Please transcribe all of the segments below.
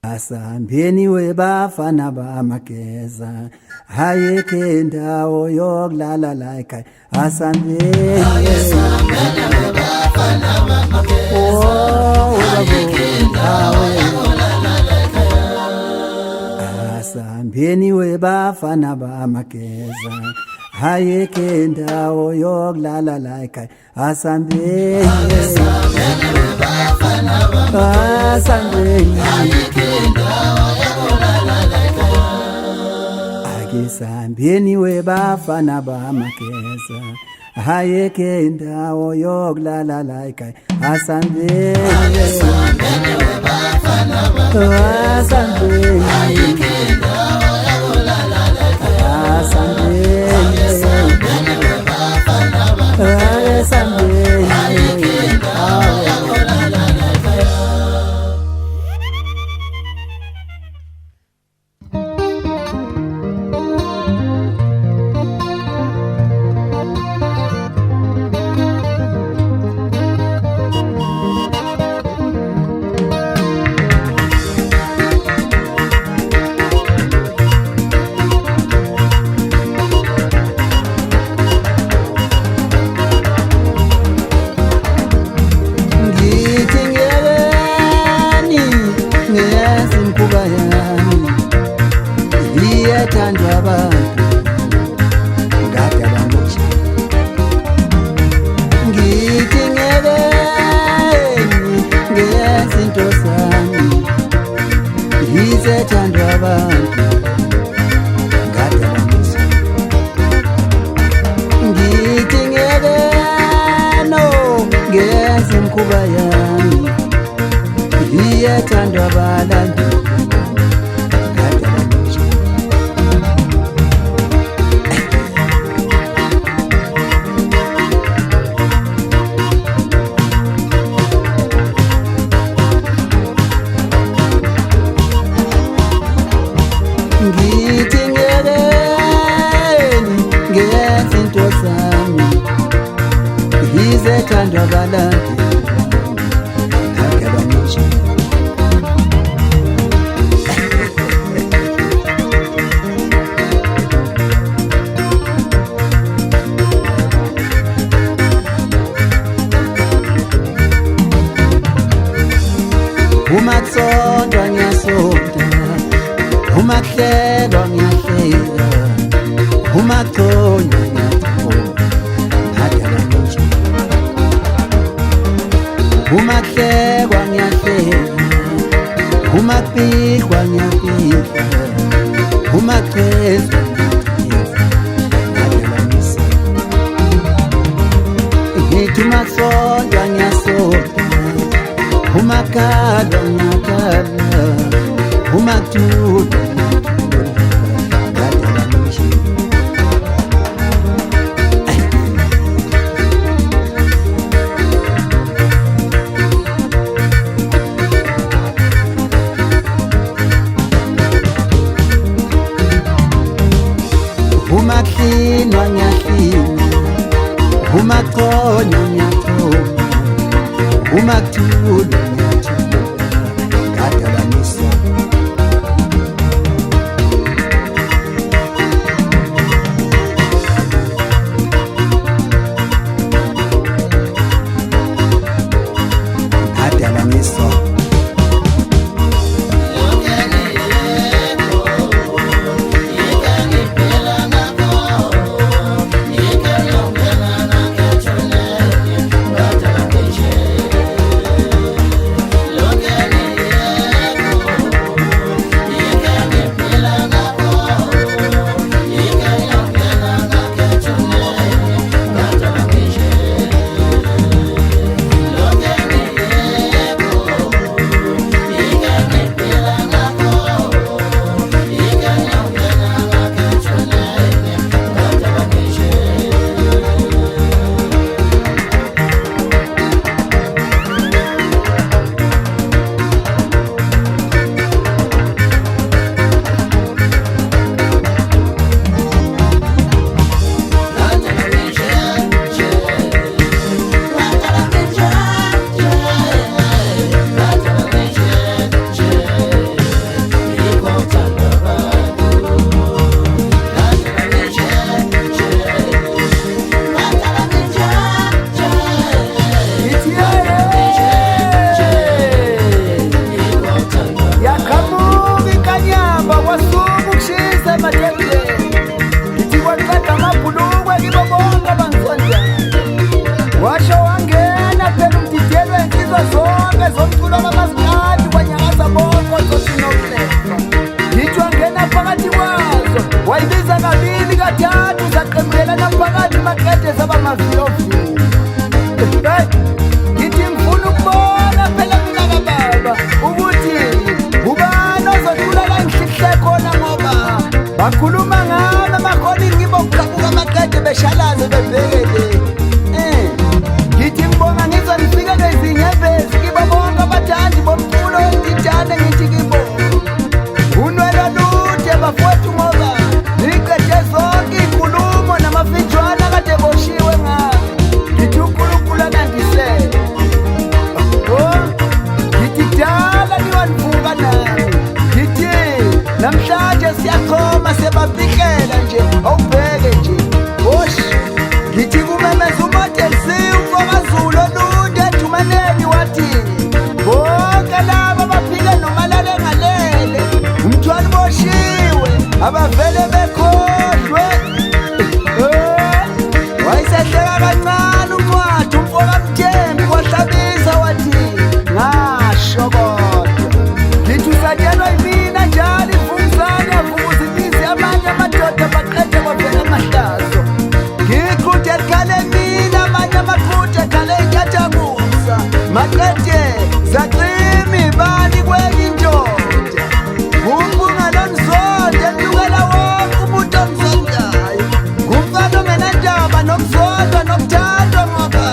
Asambeni webafana bamageza hayeke ndawo yokulala la ekhaya asambeni webafana bamageza hayeke ndawo yokulala la ekhaya asambeni webafana bamageza hayeke ndawo yokulala la ekhaya asambeni webafana bamageza hayeke Sambeni webafana bamageza hayeke ndawo yokulala la ekhaya asambeni webafana bamageza hayeke ndawo yokulala la ekhaya asambeni webafana bamageza hayeke ndawo yokulala la ekhaya. Umatsondwa ngiyasonda, umahlelwa ngiyahleka, umathonywa ngiyathonga, ngadala nje. Umahlekwa ngiyahleka, umabhikwa ngiyabhikwa, umachezwa ngiyacheza, ngadala nje. Ngithi umatsondwa ngiyasonda, umakhala ngiyakhala, umathula ngadala nje. Umakhlinwa ngiyahlinwa, umakhonywa ngiyakhonywa, umathula ngiyathula, ngadala nje. Ngadala nje. bakhuluma ngami amakhona ngibokukhabuka amaqede beshalaze bebhekele ngithi ngibonga ngizwa ngifika lezinyembezi kibo bonke abathandi bomculo wendidane ngithi kibo unwelo lude bafowethu ngoba niqede zonke iy'nkulumo namafitshwana kade boshiwe ngami ngithi uNkulunkulu anandisele ngithi dala niwanivuka nami ngithi namhlanje siyakhoma sebabikela nje awubheke nje oshi ngithi kumemeza uModel-C umfokazulu olude ethumaneni wathi bonke laba baphile nomalale ngalele umthwalo boshiwe abavele bekhohlwe wayesehleka kancane umwathi umfokamthembi wahlabisa wathi ngasho kodwa ngithi usatshelwa yimina njalo ivunguzane yavukuza imizi yamanye amadoda baqede kwavela amahlazo ngiqhude likhale mina amanye amaqhude ekhale inkathakusa maqede zacima ibani kwenye indoda ngumbungalonzonde elukela wonke umuntu omzondayo ngumfana ongenandaba nokuzondwa nokuthandwa ngoba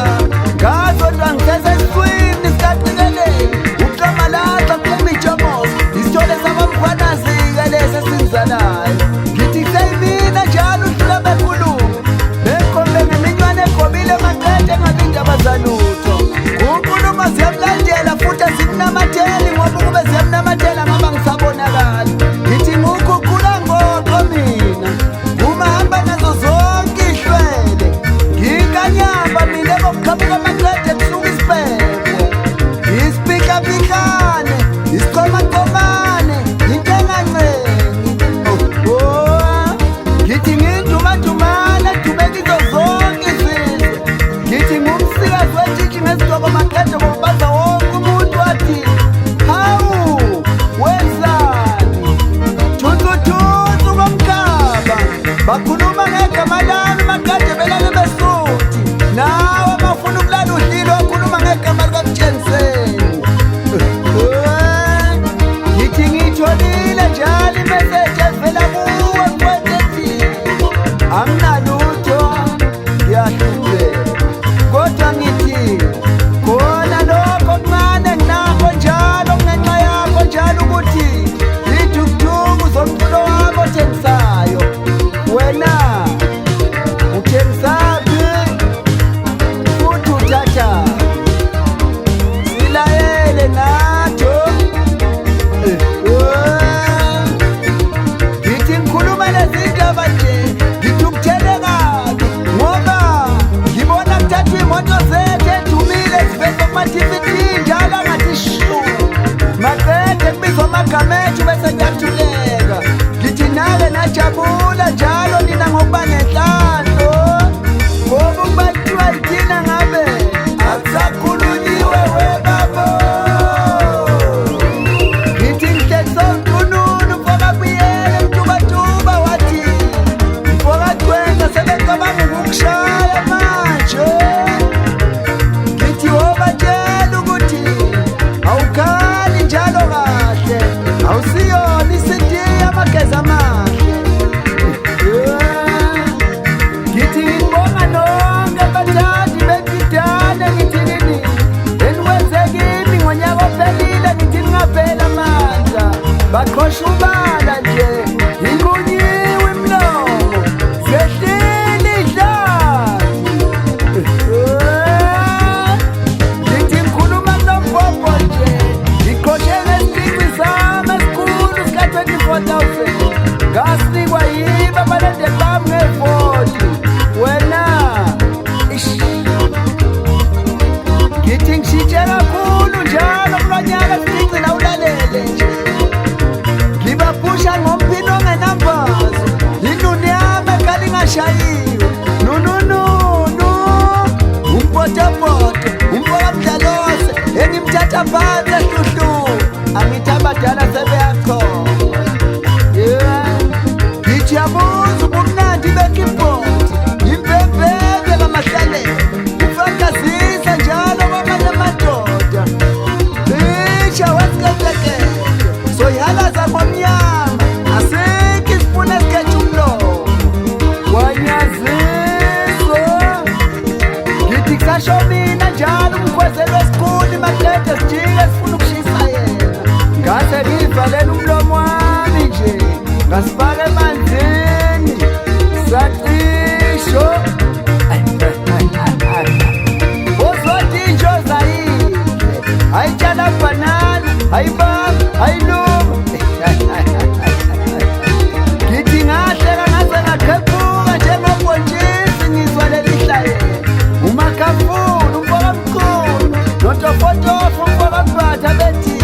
ngazodwa ngifeza esiswini sikaqikeleni uqamalaza kuphuma ijomozo isithole sabamfanazi-ke lesi esinzalayo ngithi kuseyimina njalo udlula bekhuluma bekhombe ngeminywane egobile maqede engabi indaba zalutho unkulumo ziyamlandela futhi azikunamatheli ngoba ukube ziyamnamathela ngoba ngisabonakali ngithi ngukhukhula ngoqo mina umahamba nazo zonke ihlwele ngikanyamba mina ebokuqhamuka amaqede kusuka isiphepho isipikapikane isiqomaqomane into engancengi ngithi ngindumandumane dumeka izo zonke izizwe ngithi ngumsikazi wetshitshi ngezigqoko maqede ngokubaza wonke umuntu wathi hawu wenzani thunzuthunzu komkhaba bakhuluma ngegama lami maqede belale besuthi nawe bafuna ukulala udlile wakhuluma ngegama likaMtshengiseni ngithi ngiyitholile njalo imeseji evela kuwe mfwetethi anginalutho ngiyahlupheka kodwa ngithi khona lokho okuncane nginakho njalo kungenxa yakho njalo ukuthi iy'thukuthuku zomculo wami othengisayo wena uthengisaphi futhi uthatha silayele natho ngithi ngikhuluma lezi ndaba nje ngithi ukuthele kabi ngoba ngibona kuthathwa iy'moto zethu edumile zivezwa kuma-TVT njalo angathi shu maqede kubizwa amagama ethu bese kuyathuleka ngithi nake najabula njalo nina ngokuba nenhlanhlo ngoba ukuba kuthiwa yithina ngabe akusakhulunyiwe webabo ngithi ngihlekisa unqununu mfokabuyele mtubatuba wathi mfokagcwenza sebecabanga ukukushaya manje ngithi wobatshela ukuthi awukhali njalo kahle awusiyona isitiya amagezi amahle ngithi ngibonga nonke abathandi bedidane ngithi nini eniwenze kimi ngonyaka ophelile ngithi ningaphela amandla baqhosha ubala nje inkunyiwe imlomo zehlile idlani ngithi ngikhuluma kunompopo nje ngiqhoshe ngesiphici sami esikhulu sika-24,000 ngasinikwa yibo abalandeli bami nge-40 wena ngithi ngishintshe kakhulu njalo kulonyaka siphici nawulalele nje ngibaphusha ngomphini ongenambazo inuni yami ekhala ingashayiwe nunununu umpotopoto umfokamdlalose engimthatha phansi ehluhlu angithi abadala sebeyakhona ngithi yabuza ubumnandi bekibhodi impembeke bamahlalele ufantazisa njalo kwamanye amadoda isha wesikekeke soyihalaza ngomnyama asikho isipuna umlomo wami nje ngasifaka emanzini sacisho uzoti injoza yile ayitshala banana ayibamba ayiluma ngithi ngahleka ngaze ngaqephuka njengobhontshisi ngizwa leli hlayela umakhafuna umfoka mkhulu notofotofa umfoka mbatha bethi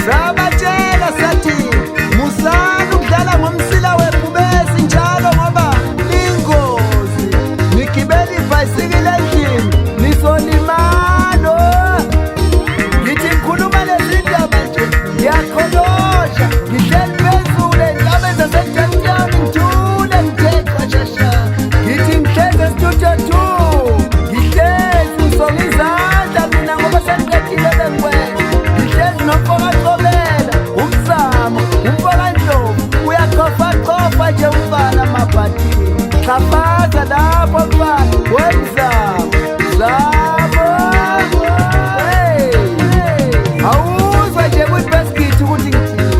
sabatshela sathi musani ukudlala ngomsila webhubesi njalo ngoba ingozi nigibela ibhayisikile endlini nizolimalo ngithi ngikhuluma lezindaba nje ngiyakholosha ngihleli phezulu entabeni zasentshani yami ngithule ngithexwa shasha ngithi ngihlezi esitudio 2 ngihlezi ngisonga izandla mina ngoba sengiqedile bengikwenza ngihlezi nomfoka Cobela umzamo umfoka Ndlovu uyaqofaqa nje umfana mabhatini xhafaza lapho mfana wemzamo zabo awuzwa nje kwi-basket ukuthi ngithini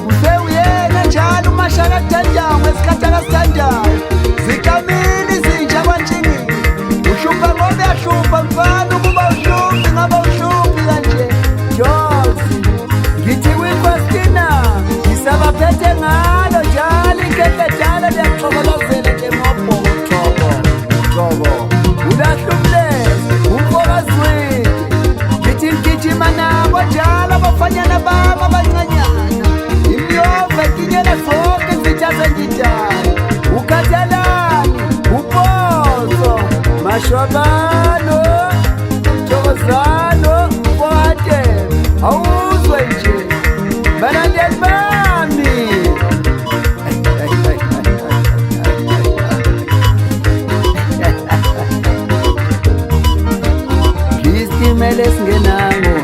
usewuyena njalo umashaka akuthandayo ngesikhathi akasithandayo zikamini zintsha kwantshingile uhlupha ngoba uyahlupha mfana ukuba uhluphi ngaba uhluphi kanje josi ngithi kwi-Christina ngisabaphethe ngalo njalo inkeketala liyaxokolozela njengobhokoxobo ulahlumleza umfokazwini ngithi ngigijima nabo njalo abafanyana babo abancanyana imyova etinyela zonke izitha zengidala ukhathalani uposo mashwabano thokozano mfowate awuzwe nje balandeli bami isitimela esingenango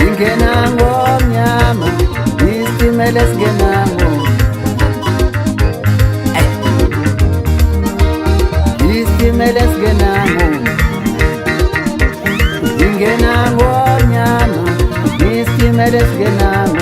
ingenango mnyama isitimela esingenango isitimela esingenango ingenango mnyama isitimela esingenango